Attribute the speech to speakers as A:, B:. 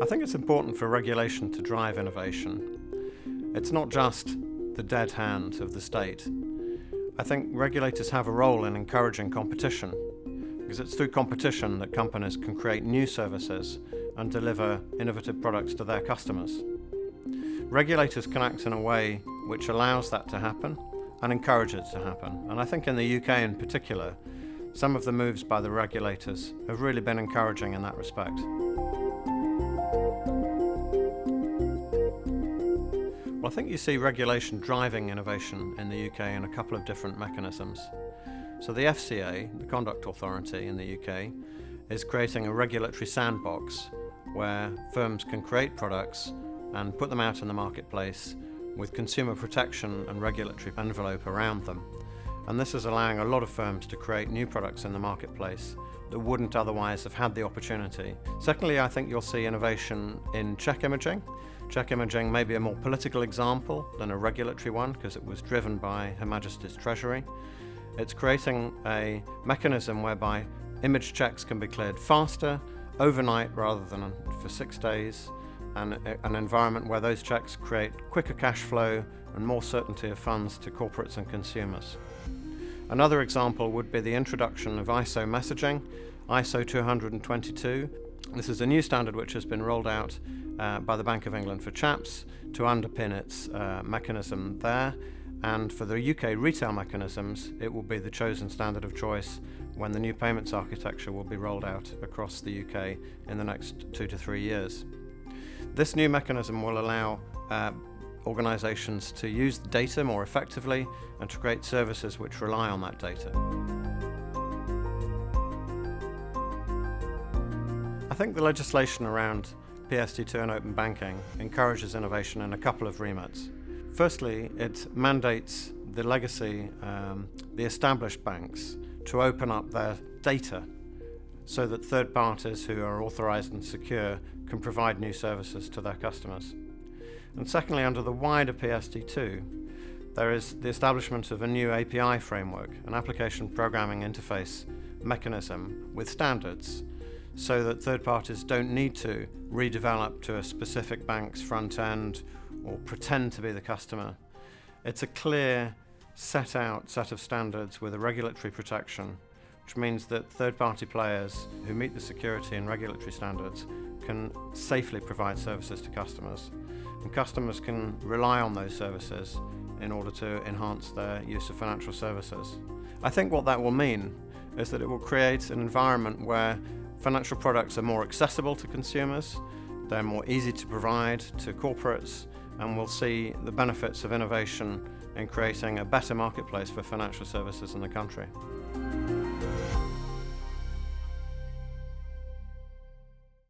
A: I think it's important for regulation to drive innovation. It's not just the dead hand of the state. I think regulators have a role in encouraging competition, because it's through competition that companies can create new services and deliver innovative products to their customers. Regulators can act in a way which allows that to happen and encourages it to happen. And I think in the UK in particular, some of the moves by the regulators have really been encouraging in that respect. Well, I think you see regulation driving innovation in the UK in a couple of different mechanisms. So the FCA, the Conduct Authority in the UK, is creating a regulatory sandbox where firms can create products and put them out in the marketplace with consumer protection and regulatory envelope around them. And this is allowing a lot of firms to create new products in the marketplace that wouldn't otherwise have had the opportunity. Secondly, I think you'll see innovation in check imaging. Check imaging may be a more political example than a regulatory one because it was driven by Her Majesty's Treasury. It's creating a mechanism whereby image checks can be cleared faster, overnight rather than for 6 days, and an environment where those checks create quicker cash flow and more certainty of funds to corporates and consumers. Another example would be the introduction of ISO messaging, ISO 222. This is a new standard which has been rolled out by the Bank of England for chaps to underpin its mechanism there. And for the UK retail mechanisms, it will be the chosen standard of choice when the new payments architecture will be rolled out across the UK in the next 2 to 3 years. This new mechanism will allow organisations to use the data more effectively and to create services which rely on that data. I think the legislation around PSD2 and open banking encourages innovation in a couple of remits. Firstly, it mandates the legacy, the established banks, to open up their data so that third parties who are authorised and secure can provide new services to their customers. And secondly, under the wider PSD2, there is the establishment of a new API framework, an application programming interface mechanism with standards, so that third parties don't need to redevelop to a specific bank's front end or pretend to be the customer. It's a clear, set out set of standards with a regulatory protection, which means that third-party players who meet the security and regulatory standards can safely provide services to customers, and customers can rely on those services in order to enhance their use of financial services. I think what that will mean is that it will create an environment where financial products are more accessible to consumers, they're more easy to provide to corporates, and we'll see the benefits of innovation in creating a better marketplace for financial services in the country.